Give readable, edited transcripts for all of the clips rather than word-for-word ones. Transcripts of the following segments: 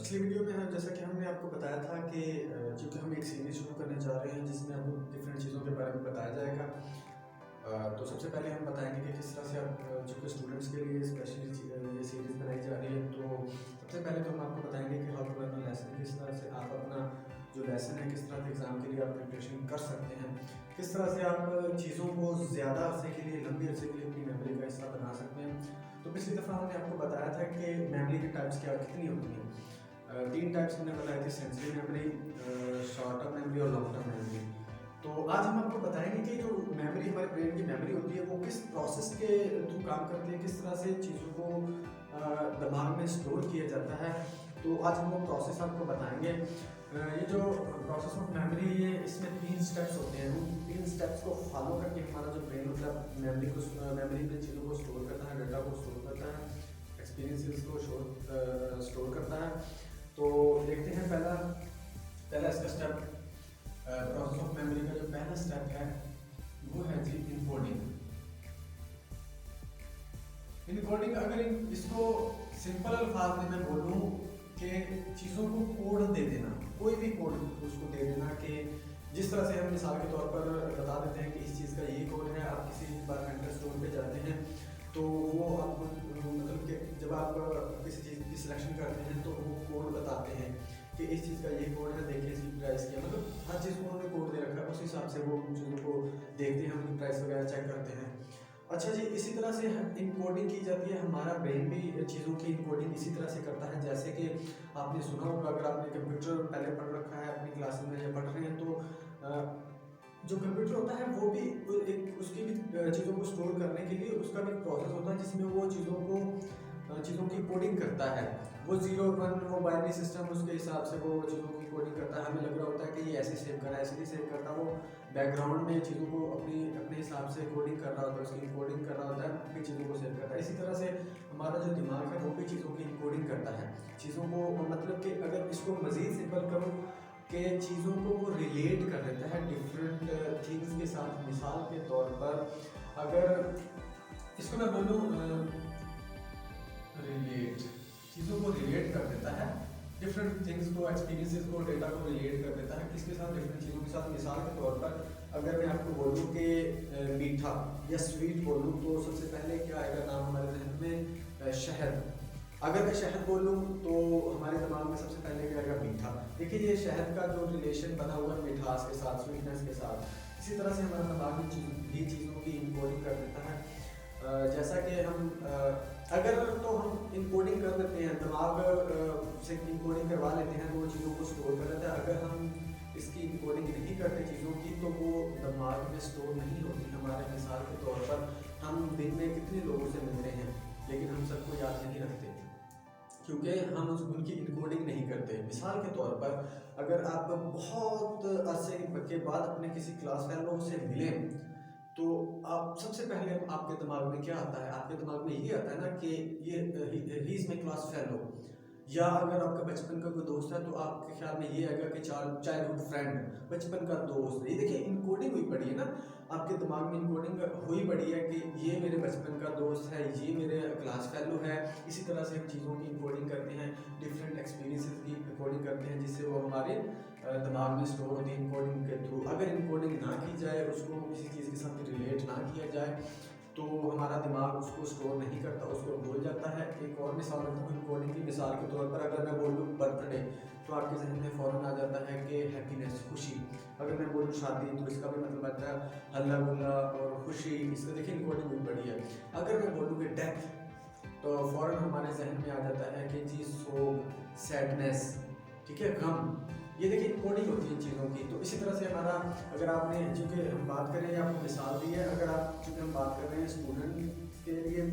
पिछली वीडियो में जैसा कि हमने आपको बताया था कि चूँकि हम एक सीरीज़ शुरू करने जा रहे हैं जिसमें आपको डिफरेंट चीज़ों के बारे में बताया जाएगा। तो सबसे पहले हम बताएंगे कि किस तरह से आप चूँकि स्टूडेंट्स के लिए स्पेशली ये सीरीज़ बनाई जा रही है, तो सबसे पहले तो हम आपको बताएंगे कि हाउ टू लर्न लेसन, किस तरह से आप अपना जो लेसन है किस तरह के एग्ज़ाम के लिए आप प्रिपरेशन कर सकते हैं, किस तरह से आप चीज़ों को ज़्यादा अरसे के लिए, लंबी अरसे के लिए अपनी मेमोरी का हिस्सा बना सकते हैं। तो पिछली दफ़ा हमने आपको बताया था कि मेमोरी के टाइप्स क्या कितनी होती हैं। 3 टाइप्स हमने बताए थे, sensory memory, short term memory और लॉन्ग टर्म मेमोरी। तो आज हम आपको बताएंगे कि जो मेमोरी हमारे ब्रेन की मेमोरी होती है वो किस प्रोसेस के थ्रू काम करती है, किस तरह से चीज़ों को दिमाग में स्टोर किया जाता है। तो आज हम वो प्रोसेस आपको बताएंगे। ये जो प्रोसेस ऑफ मेमोरी है इसमें 3 स्टेप्स होते हैं। उन 3 स्टेप्स को फॉलो करके हमारा जो ब्रेन होता है मेमोरी में चीज़ों को स्टोर करता है, डाटा को स्टोर करता है, एक्सपीरियंसेस को स्टोर करता है। तो देखते हैं पहला इसका स्टेप, प्रोसेस ऑफ मेमोरी का जो पहला स्टेप है वो है जी इनकोडिंग। इनकोडिंग अगर इसको सिंपल अल्फाज में मैं बोलूँ कि चीज़ों को कोड दे देना, कोई भी कोड उसको दे देना कि जिस तरह से हम मिसाल के तौर पर बता देते हैं कि इस चीज़ का ये कोड है। आप किसी बायोमेट्रिक स्टोर पे जाते हैं तो वो आपको मतलब कि जब आप किसी चीज़ की सिलेक्शन करते हैं तो वो कोड बताते हैं कि इस चीज़ का ये कोड है, देखिए इसकी प्राइस क्या, मतलब हर चीज़ को उन्होंने कोड दे रखा है, उस हिसाब से वो चीज़ों को देखते हैं, उनकी प्राइस वगैरह चेक करते हैं। अच्छा जी, इसी तरह से इनकोडिंग की जाती है। हमारा ब्रेन भी चीज़ों की इनकोडिंग इसी तरह से करता है। जैसे कि आपने सुना होगा, अगर आपने कंप्यूटर पहले पढ़ रखा है अपनी क्लास में या पढ़ रहे हैं, तो जो कंप्यूटर होता है वो भी एक उसकी भी चीज़ों को स्टोर करने के लिए उसका भी प्रोसेस होता है जिसमें वो चीज़ों की कोडिंग करता है। वो 0 1 वो बाइनरी सिस्टम उसके हिसाब से वो चीज़ों की कोडिंग करता है। हमें लग रहा होता है कि ये ऐसे सेव करा, ऐसे नहीं सेव करता, वो बैकग्राउंड में चीज़ों को अपने हिसाब से कोडिंग कर रहा होता है, उसकी कोडिंग कर रहा होता है, फिर चीज़ों को सेव करता है। इसी तरह से हमारा जो दिमाग है वो भी चीज़ों की कोडिंग करता है। चीज़ों को मतलब कि अगर इसको मज़ीद सिंपल करूँ कि चीज़ों को वो रिलेट कर देता है डिफरेंट थिंग्स के साथ। मिसाल के तौर पर अगर इसको मैं बोलूँ रिलेट, चीज़ों को रिलेट कर देता है, डिफरेंट थिंग्स को, एक्सपीरियंसेस को, डेटा को रिलेट कर देता है। किसके साथ? डिफरेंट चीज़ों के साथ। मिसाल के तौर पर अगर मैं आपको बोलूँ कि मीठा या स्वीट बोलूँ तो सबसे पहले क्या आएगा नाम हमारे जहन में? शहद। अगर मैं शहद बोलूँ तो हमारे दिमाग में सबसे पहले क्या आएगा? मीठा। देखिए ये शहद का जो रिलेशन बना हुआ है मिठास के साथ, स्वीटनेस के साथ, इसी तरह से हमारा दिमाग भी चीज़ों की इनकोडिंग कर देता है। जैसा कि हम अगर तो हम इनकोडिंग कर देते हैं, दिमाग से इनकोडिंग करवा लेते हैं तो वो चीज़ों को स्टोर कर लेता है। अगर हम इसकी इनकोडिंग नहीं करते चीज़ों की तो वो दिमाग में स्टोर नहीं होती। हमारे मिसाल के तौर पर हम दिन में कितने लोगों से मिलते हैं लेकिन हम सबको याद नहीं रखते क्योंकि हम उनकी इनकोडिंग नहीं करते। मिसाल के तौर पर अगर आप बहुत अरसे के बाद अपने किसी क्लास फेलो से मिलें तो आप सबसे पहले आपके दिमाग में क्या आता है? आपके दिमाग में ये आता है ना कि ये he is my class fellow. या अगर आपका बचपन का कोई दोस्त है तो आपके ख्याल में ये आएगा कि चाइल्डहुड फ्रेंड, बचपन का दोस्त। ये देखिए इनकोडिंग हुई पड़ी है ना, आपके दिमाग में इनकोडिंग हुई पड़ी है कि ये मेरे बचपन का दोस्त है, ये मेरे क्लास फेलो है। इसी तरह से हम चीज़ों की इनकोडिंग करते हैं, डिफरेंट एक्सपीरियंसेस की इनकोडिंग करते हैं जिससे वो हमारे दिमाग में स्टोर होती है इनकोडिंग के थ्रू। अगर इनकोडिंग ना की जाए, उसको किसी चीज़ के साथ रिलेट ना किया जाए तो हमारा दिमाग उसको स्टोर नहीं करता, उसको भूल जाता है। एक और मिसाल देता हूँ इनकोडिंग की। मिसाल के तौर पर अगर मैं बोलूँ बर्थडे तो आपके जहन में फ़ौरन आ जाता है कि हैप्पीनेस, खुशी। अगर मैं बोलूँ शादी तो इसका भी मतलब आता है हल्ला गुल्ला और खुशी। इसका देखिए इनकोडिंग भी बड़ी है। अगर मैं बोलूँ कि डेथ तो फ़ौरन हमारे जहन में आ जाता है कि जी सोग, सैडनेस, ठीक है, गम। ये देखिए इनकोडिंग होती है चीज़ों की। तो इसी तरह से हमारा, अगर आपने चूँकि हम बात करें, आपको मिसाल दी है, अगर आप चूँकि हम बात कर रहे हैं स्टूडेंट के लिए,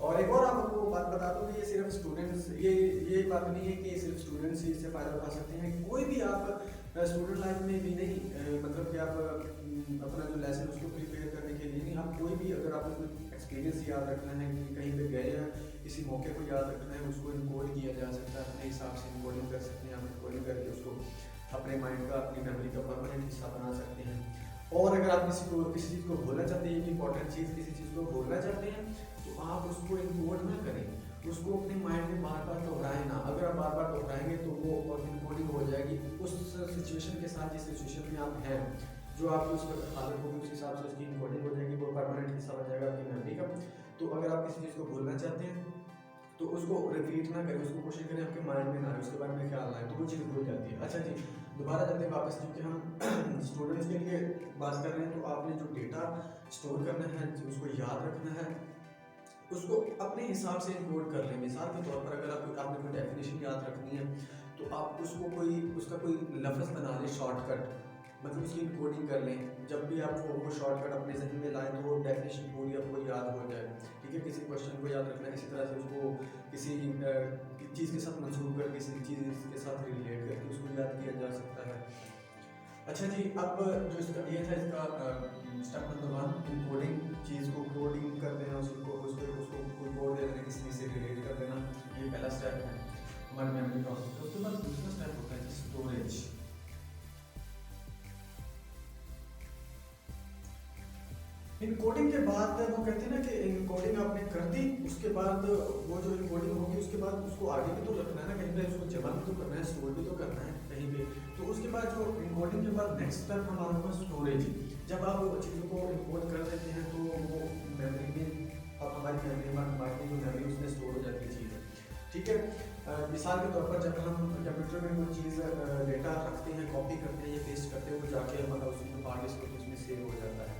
और एक और आपको बात बता दूँ कि ये सिर्फ स्टूडेंट्स, ये बात नहीं है कि सिर्फ स्टूडेंट्स ही इससे फ़ायदा उठा सकते हैं। कोई भी आप स्टूडेंट लाइफ में भी नहीं, मतलब कि आप अपना जो लेसन उसको प्रिपेयर करने के लिए नहीं, आप कोई भी अगर आपको कोई एक्सपीरियंस याद रखना है कि कहीं पे गए हैं, किसी मौके को याद रखना है, उसको इनकोड किया जा सकता है। अपने हिसाब से इनकोडिंग कर सकते हैं। आप इनकोडिंग करके उसको अपने माइंड का, अपनी मेमोरी का परमानेंट हिस्सा बना सकते हैं। और अगर आप किसी चीज़ को भूलना चाहते हैं, इंपॉर्टेंट चीज़ किसी चीज़ को भूलना चाहते हैं तो आप उसको इनकोड ना करें, उसको अपने माइंड में बार बार दोहराएं ना। अगर आप बार बार दोहराएंगे तो सिचुएशन के साथ, जिस सिचुएशन में आप हैं, जो आपकी उस वक्त हालत होगी उस हिसाब से उसकी इनकोडिंग हो जाएगी, वो परमानेंट हिस्सा बन जाएगा आपकी मेमोरी का। तो अगर आप किसी चीज़ को भूलना चाहते हैं तो उसको रिपीट ना करें, उसको कोशिश करें आपके माइंड में ना आए, उसके बारे में ख्याल ना आए, तो वो चीज़ भूल जाती है। अच्छा जी, दोबारा चलते हैं वापस, क्योंकि हम स्टूडेंट्स के लिए बात कर रहे हैं, तो आपने जो डेटा स्टोर करना है, उसको याद रखना है, उसको अपने हिसाब से इनकोड कर लें। मिसाल के तौर पर अगर आपने कोई डेफिनेशन याद रखनी है तो आप उसको उसका कोई लफ्ज़ बना लें शॉर्टकट, मतलब उसकी इनकोडिंग कर लें। जब भी आप वो शॉर्टकट अपने जहन में लाएं तो वो डेफिनेशन पूरी आपको याद हो जाए। ठीक है, किसी क्वेश्चन को याद रखना है, इसी तरह से उसको किसी चीज़ के साथ मंसूब कर, किसी चीज़ के साथ रिलेट करके उसको याद किया जा सकता है। अच्छा जी, अब जो इसका ये था, इसका स्टेप नंबर 1 इनकोडिंग, चीज़ को कोडिंग कर देना, उसको कोई कोड दे देना, किसी चीज़ से रिलेट कर देना, ये पहला स्टेप है हमारे मेमोरी प्रोसेस का। उसके बाद दूसरा स्टेप होता है स्टोरेज। इनकोडिंग के बाद वो कहते हैं ना कि इनकोडिंग आपने कर दी, उसके बाद वो जो इनकोडिंग होगी उसके बाद उसको आगे भी तो रखना है ना, कहीं पे उसको जमा भी तो करना है, स्टोर भी तो करना है कहीं पे। तो उसके बाद जो इनकोडिंग के बाद नेक्स्ट स्टेप हमारा होगा स्टोरेज। जब आप चीज़ों को इनकोड कर देते हैं तो वो मेमोरी में, अब हमारी मेमोरी में जो मेमोरी उसमें स्टोर हो जाती है चीज़। ठीक है, मिसाल के तौर पर जब हम कंप्यूटर में कोई चीज़ डेटा रखते हैं, कॉपी करते हैं या पेस्ट करते हैं, वो जाके हमारा उसमें हार्ड डिस्क पर उसमें सेव हो जाता है।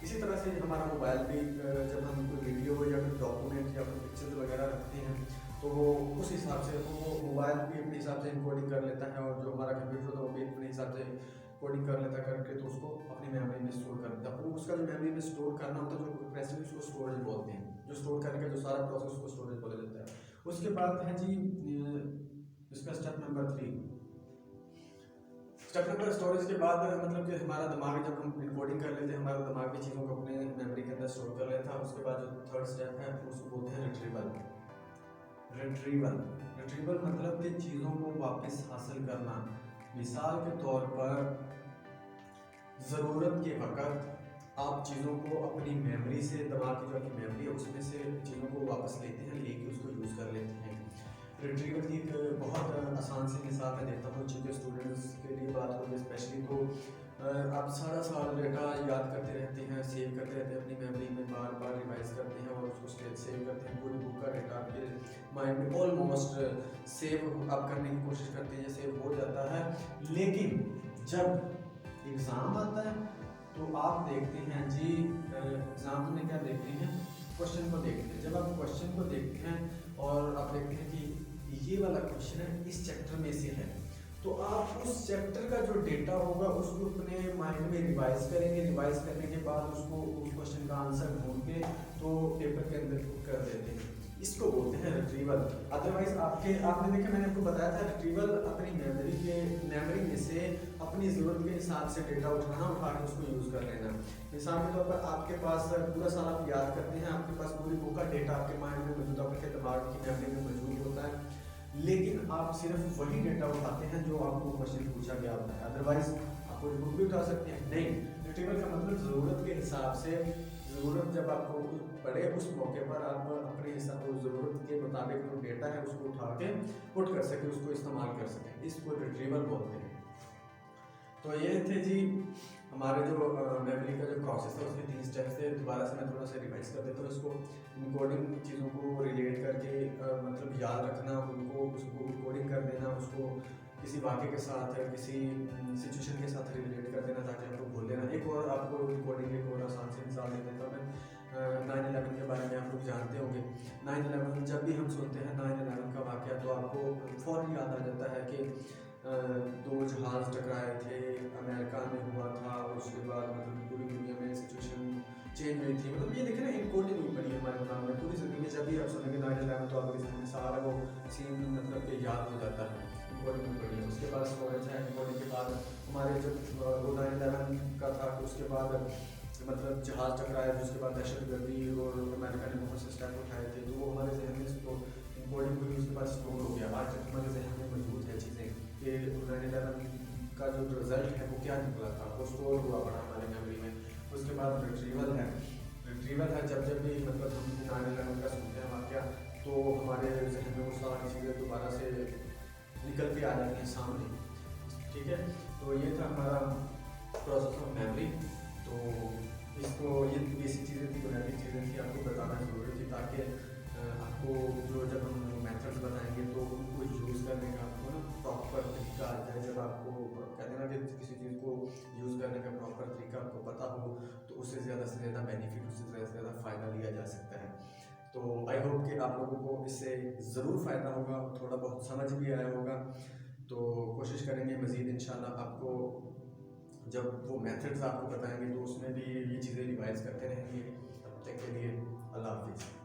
इसी तरह से हमारा मोबाइल भी जब हम कोई वीडियो या फिर डॉक्यूमेंट या फिर पिक्चर्स वगैरह रखते हैं तो वो उस हिसाब से वो मोबाइल भी अपने हिसाब से इनकोडिंग कर लेता है, और जो हमारा कंप्यूटर होता है वो भी अपने हिसाब से कोडिंग कर लेता करके तो उसको अपनी मेमोरी में स्टोर कर देता है। वो उसका जो मेमोरी में स्टोर करना होता है, जो प्रेसिडेंट उसको स्टोरेज बोलते हैं, जो स्टोर करने का जो सारा प्रोसेस उसको स्टोरेज बोला जाता है। उसके बाद है जी इसका step number 3। Step number storage के बाद मतलब कि हमारा दिमाग जब हम इनकोडिंग कर लेते हैं, हमारा दिमाग भी चीज़ों को अपने मेमोरी के अंदर स्टोर कर लेता है। उसके बाद जो थर्ड स्टेप है उसको बोलते हैं रिट्रीवल। रिट्रीवल मतलब कि चीज़ों को वापस हासिल करना। मिसाल के तौर पर ज़रूरत के वक़्त आप चीज़ों को अपनी मेमोरी से, दिमाग की जो आपकी मेमोरी है उसमें से चीज़ों को वापस लेते हैं, लेके उसको यूज़ कर लेते हैं। रिट्रीवल की एक बहुत आसान सी मिसाल मैं देता हूँ, चूँकि स्टूडेंट्स के लिए बात हो रही है स्पेशली, तो आप सारा साल डेटा याद करते रहते हैं, सेव करते रहते हैं अपनी मेमोरी में, बार बार रिवाइज करते हैं और उसको सेव करते हैं। पूरी बुक का डेटा आपके माइंड में ऑलमोस्ट सेव आप करने की कोशिश करते हैं, सेव हो जाता है। लेकिन जब एग्ज़ाम आता है तो आप देखते हैं जी, एग्ज़ाम में क्या देखते हैं, क्वेश्चन को देखते हैं। जब आप क्वेश्चन को देखते हैं और आप देखते हैं कि ये वाला क्वेश्चन है इस चैप्टर में से है, तो आप उस चैप्टर का जो डेटा होगा उसको अपने माइंड में रिवाइज करेंगे। रिवाइज करने के बाद उसको उस क्वेश्चन का आंसर ढूंढ के तो पेपर के अंदर पुट कर देते हैं। इसको बोलते हैं रिट्रीवल। अदरवाइज आपने देखा, मैंने आपको बताया था, रिट्रीवल अपनी मेमोरी में से अपनी ज़रूरत के हिसाब से डेटा उठा के उसको यूज़ कर लेना। मिसाल के तौर पर आपके पास पूरा साल आप याद करते हैं, आपके पास पूरी बुक का डेटा आपके माइंड में मौजूद, आपके दिमाग की मेमोरी में मौजूद होता है, लेकिन आप सिर्फ वही डेटा उठाते हैं जो आपको क्वेश्चन पूछा गया होता है। अदरवाइज आप पूरी बुक भी उठा सकते हैं, नहीं। रिट्रीवल का मतलब ज़रूरत के हिसाब से, ज़रूरत जब आपको पड़े उस मौके पर आप अपने हिसाब ज़रूरत के मुताबिक जो डेटा है उसको उठा के पुट कर सकें, उसको इस्तेमाल कर सकें, इसको रिट्रीवल बोलते हैं। तो ये थे जी हमारे जो मेमोरी का जो प्रोसेस है उसके 3 स्टेप्स थे। दोबारा से मैं थोड़ा सा रिवाइज कर देता हूँ इसको। इनकोडिंग, चीज़ों को रिलेट करके मतलब याद रखना, उसको कोडिंग कर देना, उसको किसी वाक़े के साथ, किसी सिचुएशन के साथ रिलेट कर देना ताकि आपको भूल लेना। एक और आपको कोडिंग एक और आसान सी मिसाल दे देता हूँ मैं। 9/11 के बारे में आप लोग जानते होंगे। 9/11 जब भी हम सुनते हैं 9/11 का वाक़या तो आपको फ़ौरन याद आ जाता है कि 2 जहाज़ टकराए थे, अमेरिका में हुआ था, और उसके बाद मतलब पूरी दुनिया में सिचुएशन चेंज हुई थी। मतलब ये देखें ना, इनकोडिंग हुई पड़ी है हमारे दिमाग में पूरी ज़िंदगी। जब भी आप सुनेंगे 9/11 तो आपके ज़हन में सारा वो सीन मतलब कि याद हो जाता है, इनकोडिंग हुई पड़ी है। उसके बाद स्टोरेज है, इनकोडिंग के बाद हमारे जब वो 9/11 का था तो उसके बाद मतलब जहाज़ टकराए, उसके बाद दहशतगर्दी और अमेरिका ने बहुत से स्टेप उठाए थे, तो वो हमारे जहन में इनकोडिंग हुई, उसके बाद स्टोर हो गया। आज तक हमारे जहन में मौजूद है चीज़ें कि 9/11 का जो रिज़ल्ट है वो क्या निकला था, वो स्टोर हुआ पड़ा हमारे मेमोरी में। उसके बाद रिट्रीवल है। जब भी मतलब हम 9/11 का सुनते हैं वाक़या तो हमारे जहन में वो सारी चीज़ें दोबारा से निकल के आ जाती हैं सामने। ठीक है, तो ये था हमारा प्रोसेस ऑफ मेमोरी। तो इसको ये बेसिक चीज़ें थी, बुनियादी चीज़ें थी, आपको बताना ज़रूरी थी ताकि आपको जो जब हम मेथड्स बताएंगे तो उनको यूज़ करने का आपको ना प्रॉपर तरीका आ जाए। जब आपको कहते हैं ना कि किसी चीज़ को यूज़ करने का प्रॉपर तरीका आपको पता हो तो उससे ज़्यादा बेनिफिट, उससे ज़्यादा फ़ायदा लिया जा सकता है। तो आई होप कि आप लोगों को इससे ज़रूर फ़ायदा होगा, थोड़ा बहुत समझ भी आया होगा। तो कोशिश करेंगे मज़ीद इंशाल्लाह आपको जब वो मेथड्स आपको बताएंगे तो उसमें भी ये चीज़ें रिवाइज़ करते रहेंगे। तब तक के लिए अल्लाह हाफ़िज़।